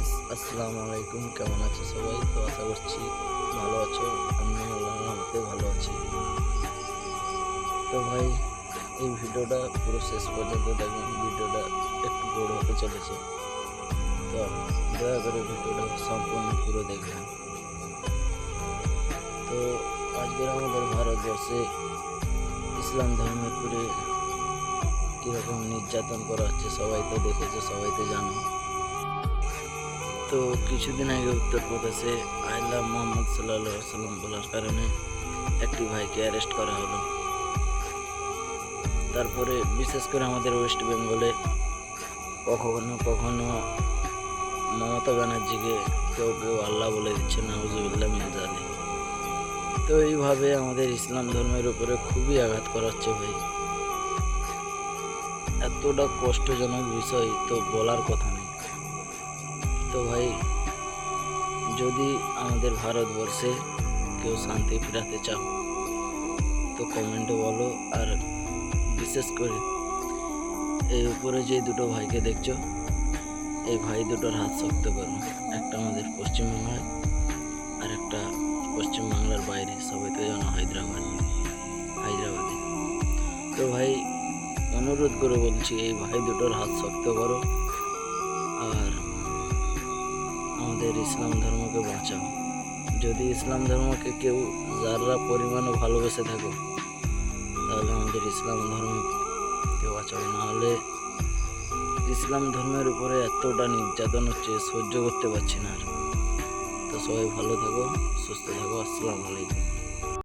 Guys, আসসালামু আলাইকুম। কেমন আছো সবাই? তো আশা করছি ভালো আছো। আমি আল্লাহর রহমতে ভালো আছি। তো ভাই, এই ভিডিওটা পুরো শেষ পর্যন্ত দেখবেন। ভিডিওটা একটু বড় হতে চলেছে, তো দয়া করে ভিডিওটা সম্পূর্ণ পুরো দেখবেন। তো আজকের আমাদের ভারতবর্ষে ইসলাম ধর্মের উপরে কীরকম নির্যাতন করা হচ্ছে সবাই তো দেখেছো, সবাই তো জানো। তো কিছুদিন আগে উত্তরপ্রদেশে আই লাভ মোহাম্মদ সাল্লাল্লাহু আলাইহি ওয়াসাল্লাম বলার কারণে একটি ভাইকে অ্যারেস্ট করা হলো। তারপরে বিশেষ করে আমাদের ওয়েস্ট বেঙ্গলে কখনো কখনো মমতা ব্যানার্জিকে কেউ কেউ আল্লাহ বলে দিচ্ছে, নাউজুবিল্লাহ মিন যালিক। তো এইভাবে আমাদের ইসলাম ধর্মের উপরে খুবই আঘাত করা হচ্ছে ভাই। এতটা কষ্টজনক বিষয় তো বলার কথা নেই। তো ভাই, যদি আমাদের ভারতবর্ষে কেউ শান্তি ফেরাতে চাও তো কমেন্টে বলো। আর বিশেষ করে এই উপরে যে দুটো ভাইকে দেখছো, এই ভাই দুটোর হাত শক্ত করো। একটা আমাদের পশ্চিমবাংলায় আর একটা পশ্চিমবাংলার বাইরে, সবাই তো জানো হায়দ্রাবাদে। তো ভাই, অনুরোধ করে বলছি, এই ভাই দুটোর হাত শক্ত করো আর আমাদের ইসলাম ধর্মকে বাঁচাও। যদি ইসলাম ধর্মকে কেউ যারা পরিমাণে ভালোবেসে থাকো, তাহলে আমাদের ইসলাম ধর্মকে বাঁচাও। নাহলে ইসলাম ধর্মের উপরে এতটা নির্যাতন হচ্ছে, সহ্য করতে পারছি না আর। তো সবাই ভালো থাকো, সুস্থ থাকো। আসসালামু আলাইকুম।